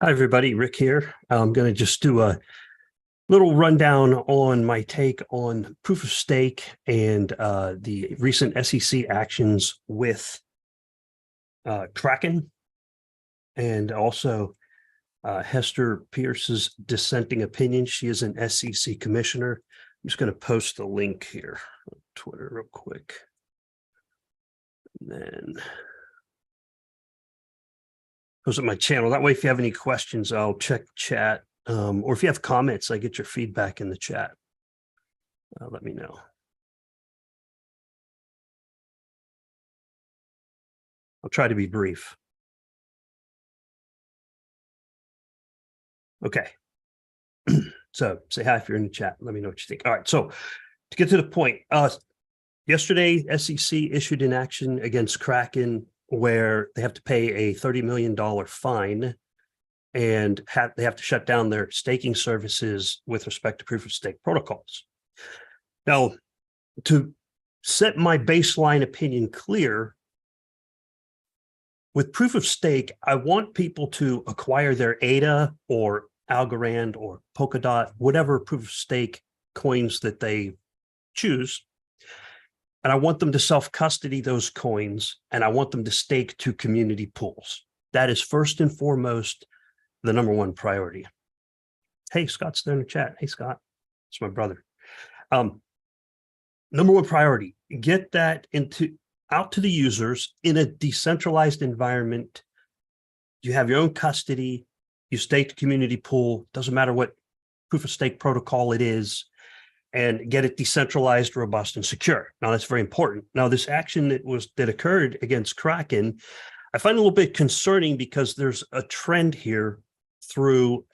Hi, everybody. Rick here. I'm going to just do a little rundown on my take on proof of stake and the recent SEC actions with Kraken, and also Hester Pierce's dissenting opinion. She is an SEC commissioner. I'm just going to post the link here on Twitter real quick. And then post it on my channel. That way, if you have any questions, I'll check chat. Or if you have comments, I get your feedback in the chat. Let me know. I'll try to be brief. Okay. So say hi if you're in the chat. Let me know what you think. All right. So to get to the point, yesterday, SEC issued an action against Kraken where they have to pay a $30 million fine and they have to shut down their staking services with respect to proof of stake protocols. Now, to set my baseline opinion clear, with proof of stake, I want people to acquire their ADA or Algorand or Polkadot, whatever proof of stake coins that they choose. And I want them to self-custody those coins, and I want them to stake to community pools. That is first and foremost the number one priority. Hey, Scott's there in the chat. Hey, Scott, it's my brother. Number one priority, get that out to the users in a decentralized environment. You have your own custody, you stake the community pool, doesn't matter what proof of stake protocol it is, and get it decentralized, robust, and secure. Now, that's very important. Now, this action that occurred against Kraken, I find a little bit concerning because there's a trend here through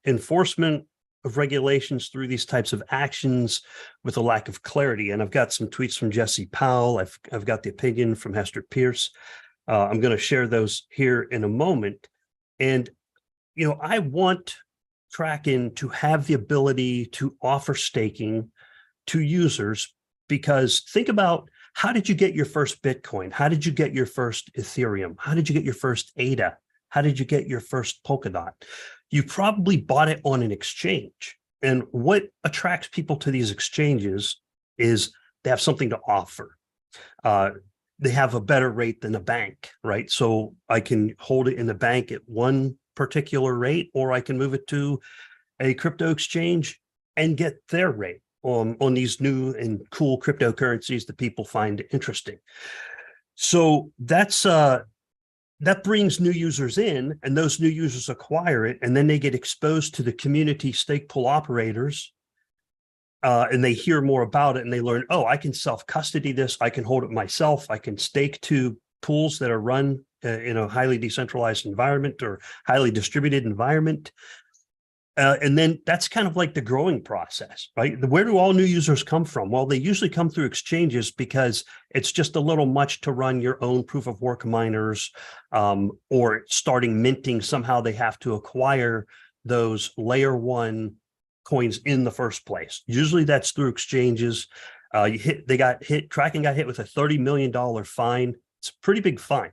enforcement of regulations through these types of actions with a lack of clarity. And I've got some tweets from Jesse Powell. I've got the opinion from Hester Pierce. I'm going to share those here in a moment. And, you know, I want Kraken to have the ability to offer staking to users, because think about, how did you get your first Bitcoin? How did you get your first Ethereum? How did you get your first ADA? How did you get your first Polkadot? You probably bought it on an exchange. And what attracts people to these exchanges is they have something to offer. They have a better rate than a bank, right? So I can hold it in the bank at one particular rate, or I can move it to a crypto exchange and get their rate on these new and cool cryptocurrencies that people find interesting. So that's that brings new users in, and those new users acquire it, and then they get exposed to the community stake pool operators, and they hear more about it, and they learn, oh, I can self-custody this, I can hold it myself, I can stake to pools that are run in a highly decentralized environment or highly distributed environment. And then that's kind of like the growing process, right? Where do all new users come from? Well, they usually come through exchanges because it's just a little much to run your own proof of work miners, or starting minting. Somehow they have to acquire those layer one coins in the first place. Usually that's through exchanges. Kraken got hit with a $30 million fine. It's a pretty big fine.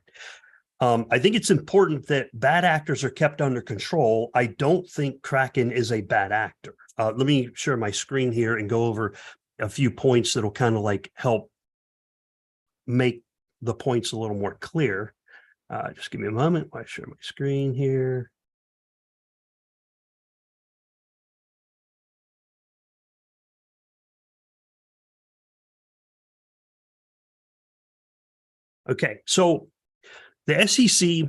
I think it's important that bad actors are kept under control. I don't think Kraken is a bad actor. Let me share my screen here and go over a few points that'll kind of like help make the points a little more clear. Just give me a moment while I share my screen here. Okay, so the SEC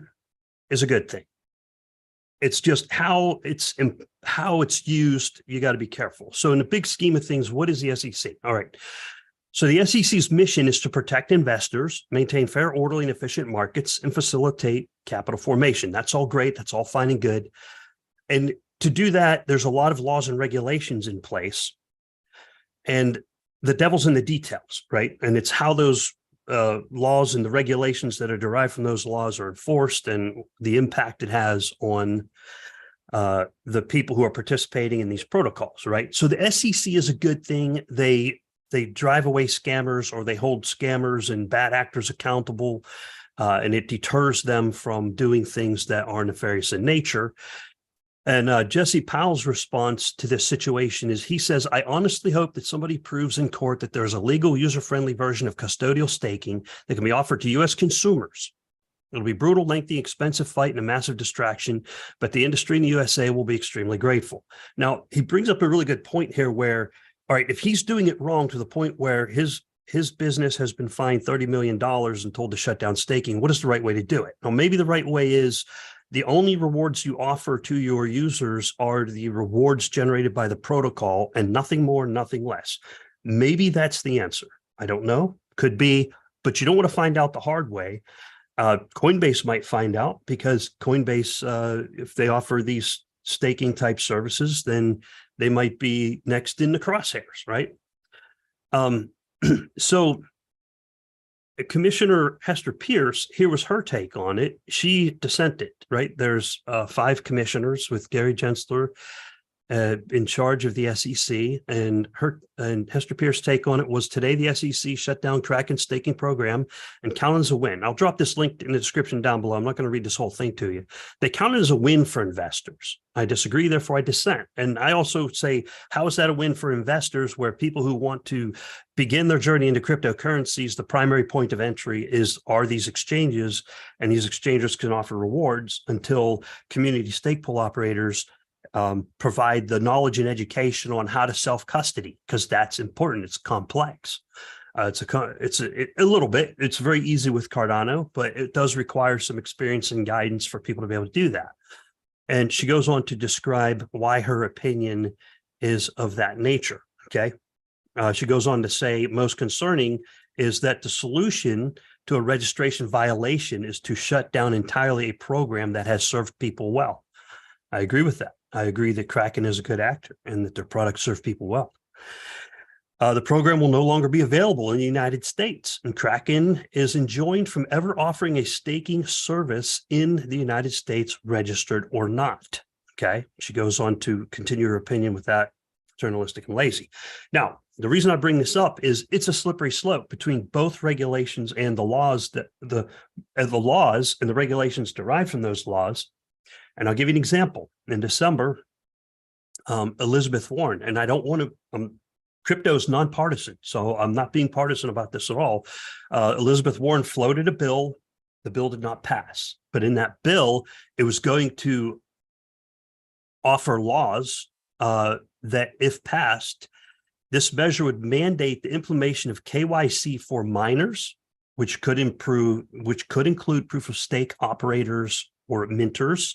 is a good thing. It's just how it's used, you got to be careful. So in the big scheme of things, what is the SEC? All right. So the SEC's mission is to protect investors, maintain fair, orderly, and efficient markets, and facilitate capital formation. That's all great. That's all fine and good. And to do that, there's a lot of laws and regulations in place. And the devil's in the details, right? And it's how those laws and the regulations that are derived from those laws are enforced, and the impact it has on the people who are participating in these protocols, right? So the SEC is a good thing. They drive away scammers, or they hold scammers and bad actors accountable, and it deters them from doing things that are nefarious in nature. And Jesse Powell's response to this situation is, he says, I honestly hope that somebody proves in court that there's a legal, user-friendly version of custodial staking that can be offered to U.S. consumers. It'll be brutal, lengthy, expensive fight and a massive distraction, but the industry in the USA will be extremely grateful. Now, he brings up a really good point here where, all right, if he's doing it wrong to the point where his business has been fined $30 million and told to shut down staking, what is the right way to do it? Now, maybe the right way is the only rewards you offer to your users are the rewards generated by the protocol and nothing more, nothing less. Maybe that's the answer. I don't know. Could be, but you don't want to find out the hard way. Coinbase might find out, because Coinbase, if they offer these staking type services, then they might be next in the crosshairs, right? So Commissioner Hester Pierce, here was her take on it. She dissented, right? There's 5 commissioners with Gary Gensler in charge of the SEC, and Hester Pierce's take on it was, today the SEC shut down Kraken staking program and counted as a win. I'll drop this link in the description down below. I'm not going to read this whole thing to you. They counted as a win for investors. I disagree, therefore I dissent. And I also say, how is that a win for investors, where people who want to begin their journey into cryptocurrencies, the primary point of entry are these exchanges, and these exchanges can offer rewards until community stake pool operators provide the knowledge and education on how to self-custody, because that's important. It's complex. It's a little bit. It's very easy with Cardano, but it does require some experience and guidance for people to be able to do that. And she goes on to describe why her opinion is of that nature. Okay. She goes on to say, most concerning is that the solution to a registration violation is to shut down entirely a program that has served people well. I agree with that. I agree that Kraken is a good actor and that their products serve people well. The program will no longer be available in the United States, and Kraken is enjoined from ever offering a staking service in the United States, registered or not. Okay. She goes on to continue her opinion with that, journalistic and lazy. Now, the reason I bring this up is it's a slippery slope between both regulations and the laws, that the laws and the regulations derived from those laws. And I'll give you an example. In December, Elizabeth Warren, and I don't want to, crypto is nonpartisan, so I'm not being partisan about this at all. Elizabeth Warren floated a bill. The bill did not pass, but in that bill, it was going to offer laws that, if passed, this measure would mandate the implementation of KYC for miners, which could include proof of stake operators or minters,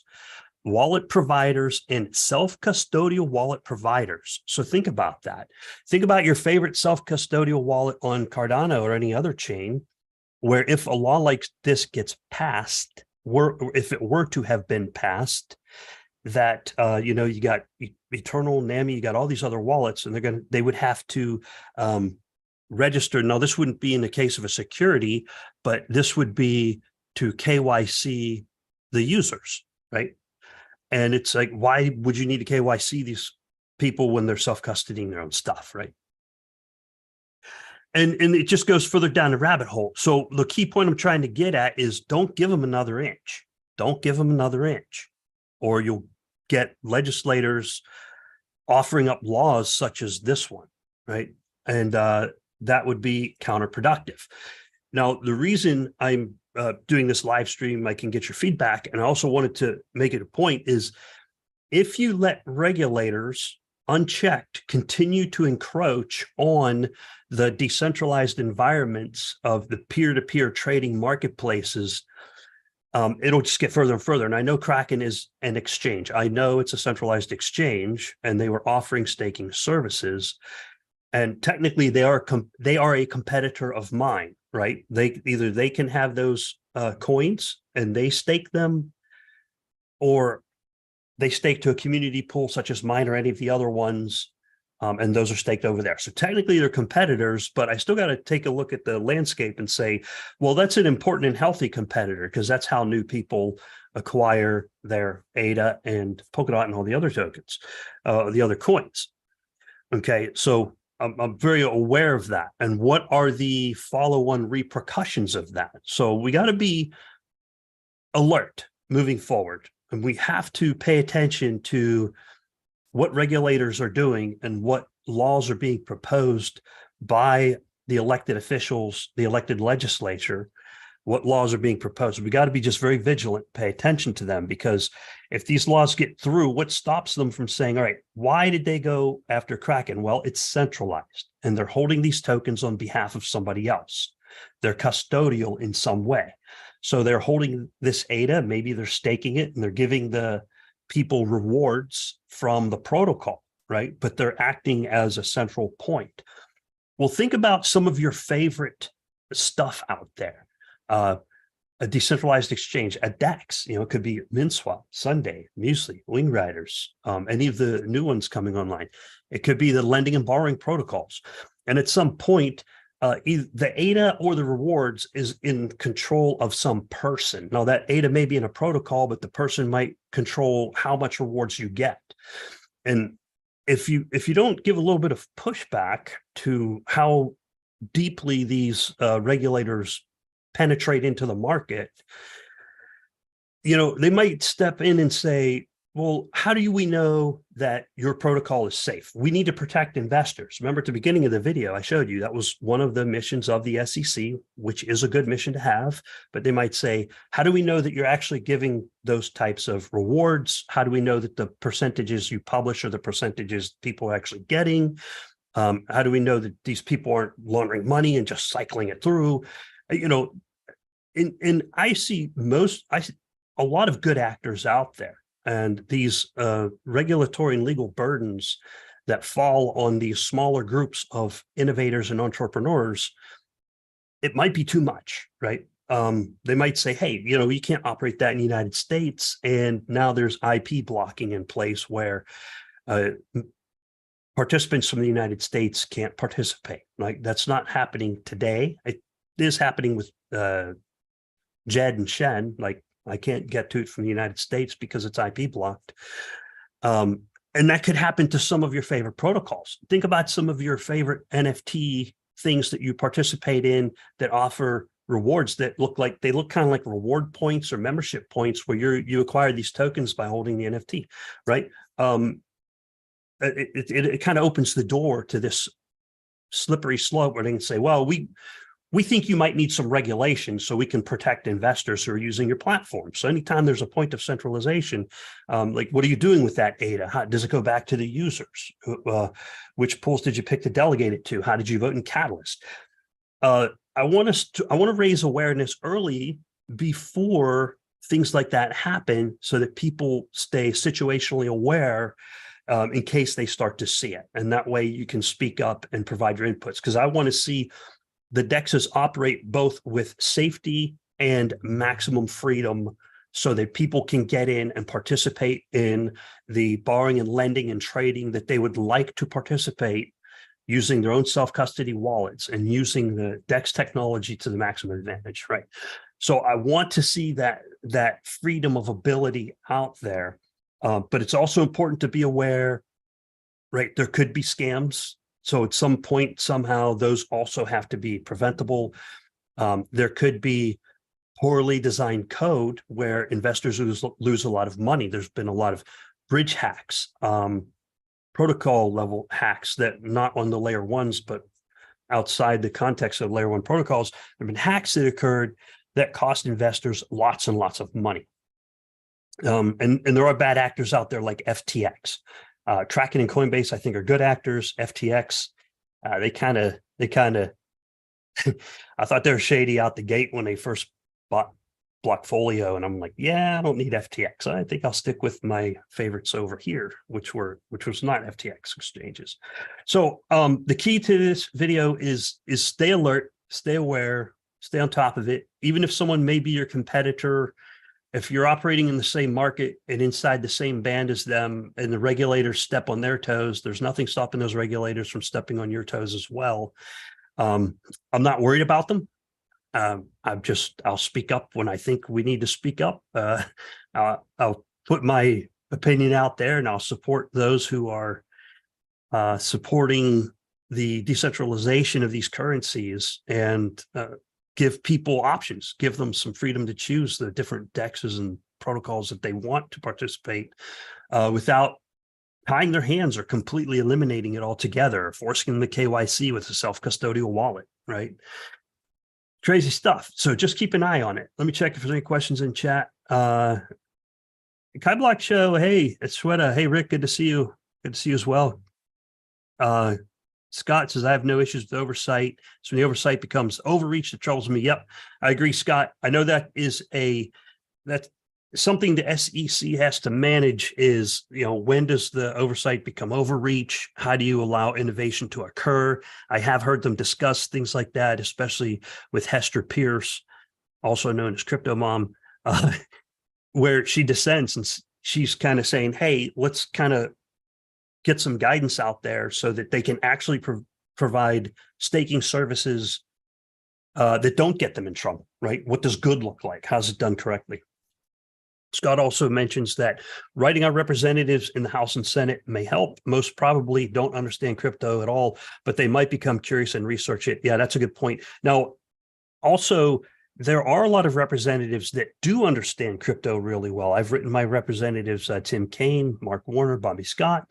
wallet providers, and self-custodial wallet providers. So think about that. Think about your favorite self-custodial wallet on Cardano or any other chain, where if a law like this gets passed, if it were to have been passed, that you got Eternal, NAMI, you got all these other wallets, and they would have to register. Now, this wouldn't be in the case of a security, but this would be to KYC the users, right? And it's like, why would you need to KYC these people when they're self-custodying their own stuff, right? And it just goes further down the rabbit hole. So the key point I'm trying to get at is, don't give them another inch. Don't give them another inch, or you'll get legislators offering up laws such as this one, right? And that would be counterproductive. Now, the reason I'm doing this live stream, I can get your feedback, and I also wanted to make it a point, is if you let regulators unchecked continue to encroach on the decentralized environments of the peer-to-peer trading marketplaces, it'll just get further and further. And I know Kraken is an exchange. I know it's a centralized exchange, and they were offering staking services. And technically, they are a competitor of mine, right? They can have those coins and they stake them, or they stake to a community pool such as mine or any of the other ones, and those are staked over there. So technically, they're competitors, but I still got to take a look at the landscape and say, well, that's an important and healthy competitor, because that's how new people acquire their ADA and Polkadot and all the other tokens, the other coins. Okay, so I'm very aware of that. And what are the follow-on repercussions of that? So we got to be alert moving forward. And we have to pay attention to what regulators are doing and what laws are being proposed by the elected officials, the elected legislature, what laws are being proposed. We got to be just very vigilant, pay attention to them, because if these laws get through, what stops them from saying, all right, why did they go after Kraken? Well, it's centralized and they're holding these tokens on behalf of somebody else. They're custodial in some way. So they're holding this ADA, maybe they're staking it and they're giving the people rewards from the protocol, right? But they're acting as a central point. Well, think about some of your favorite stuff out there. A decentralized exchange, a DEX, it could be MinSwap, Sunday, Muesli, Wing Riders, any of the new ones coming online. It could be the lending and borrowing protocols. And at some point, either the ADA or the rewards is in control of some person. Now that ADA may be in a protocol, but the person might control how much rewards you get. And if you don't give a little bit of pushback to how deeply these regulators penetrate into the market, they might step in and say, well, how do we know that your protocol is safe? We need to protect investors. Remember at the beginning of the video, I showed you that was one of the missions of the SEC, which is a good mission to have. But they might say, how do we know that you're actually giving those types of rewards? How do we know that the percentages you publish are the percentages people are actually getting? How do we know that these people aren't laundering money and just cycling it through? I see a lot of good actors out there. And these regulatory and legal burdens that fall on these smaller groups of innovators and entrepreneurs, it might be too much, right? They might say, hey, you can't operate that in the United States. And now there's IP blocking in place where participants from the United States can't participate. Like that's not happening today. It is happening with Jed and Shen, like I can't get to it from the United States because it's IP blocked. And that could happen to some of your favorite protocols. Think about some of your favorite NFT things that you participate in that offer rewards that look kind of like reward points or membership points where you acquire these tokens by holding the NFT, right? It kind of opens the door to this slippery slope where they can say, well, we think you might need some regulation so we can protect investors who are using your platform. So anytime there's a point of centralization, like what are you doing with that data? How does it go back to the users? Which pools did you pick to delegate it to? How did you vote in Catalyst? I want to raise awareness early before things like that happen so that people stay situationally aware in case they start to see it. And that way you can speak up and provide your inputs, because I want to see the DEXs operate both with safety and maximum freedom so that people can get in and participate in the borrowing and lending and trading that they would like to participate using their own self-custody wallets and using the DEX technology to the maximum advantage, right? So I want to see that freedom of ability out there, but it's also important to be aware, right? There could be scams. So at some point, somehow, those also have to be preventable. There could be poorly designed code where investors lose a lot of money. There's been a lot of bridge hacks, protocol level hacks that not on the layer ones, but outside the context of layer one protocols. There have been hacks that occurred that cost investors lots and lots of money. And there are bad actors out there like FTX. Kraken and Coinbase, I think, are good actors. FTX, they kind of, I thought they were shady out the gate when they first bought Blockfolio, and I'm like, yeah, I don't need FTX. I think I'll stick with my favorites over here, which was not FTX exchanges. So the key to this video is stay alert, stay aware, stay on top of it. Even if someone may be your competitor, if you're operating in the same market and inside the same band as them and the regulators step on their toes, there's nothing stopping those regulators from stepping on your toes as well. I'm not worried about them. I'll speak up when I think we need to speak up. I'll put my opinion out there and I'll support those who are supporting the decentralization of these currencies and give people options, give them some freedom to choose the different DEXs and protocols that they want to participate without tying their hands or completely eliminating it altogether, forcing them to KYC with a self-custodial wallet, right? Crazy stuff. So just keep an eye on it. Let me check if there's any questions in chat. Kai Block Show. Hey, it's Sweta. Hey, Rick, good to see you. Good to see you as well. Scott says, I have no issues with oversight. So when the oversight becomes overreach, it troubles me. Yep, I agree, Scott. I know that is that's something the SEC has to manage is, when does the oversight become overreach? How do you allow innovation to occur? I have heard them discuss things like that, especially with Hester Pierce, also known as Crypto Mom, where she dissents and she's kind of saying, hey, let's kind of get some guidance out there so that they can actually provide staking services that don't get them in trouble, right? What does good look like? How's it done correctly? Scott also mentions that writing our representatives in the House and Senate may help. Most probably don't understand crypto at all, but they might become curious and research it. Yeah, that's a good point. Now, also, there are a lot of representatives that do understand crypto really well. I've written my representatives, Tim Kaine, Mark Warner, Bobby Scott,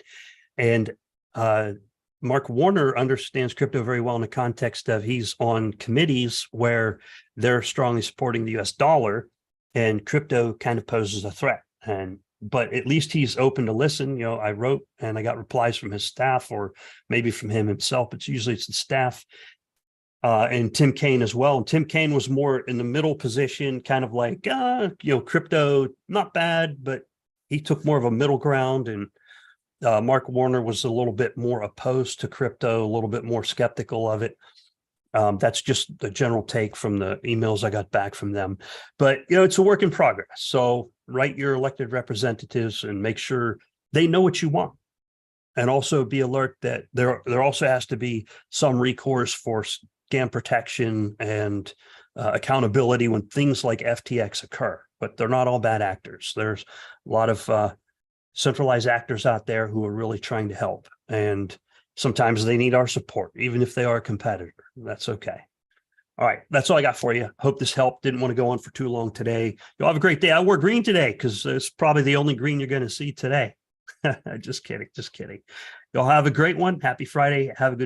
and Mark Warner understands crypto very well in the context of he's on committees where they're strongly supporting the US dollar, and crypto kind of poses a threat. But at least he's open to listen. I wrote and I got replies from his staff, or maybe from him himself, but usually it's the staff, and Tim Kaine as well. And Tim Kaine was more in the middle position, kind of like, crypto, not bad, but he took more of a middle ground. And Mark Warner was a little bit more opposed to crypto, a little bit more skeptical of it. That's just the general take from the emails I got back from them. But, it's a work in progress. So write your elected representatives and make sure they know what you want. And also be alert that there also has to be some recourse for scam protection and accountability when things like FTX occur. But they're not all bad actors. There's a lot of centralized actors out there who are really trying to help. And sometimes they need our support, even if they are a competitor. That's okay. All right. That's all I got for you. Hope this helped. Didn't want to go on for too long today. You'll have a great day. I wore green today because it's probably the only green you're going to see today. Just kidding. Just kidding. Y'all have a great one. Happy Friday. Have a good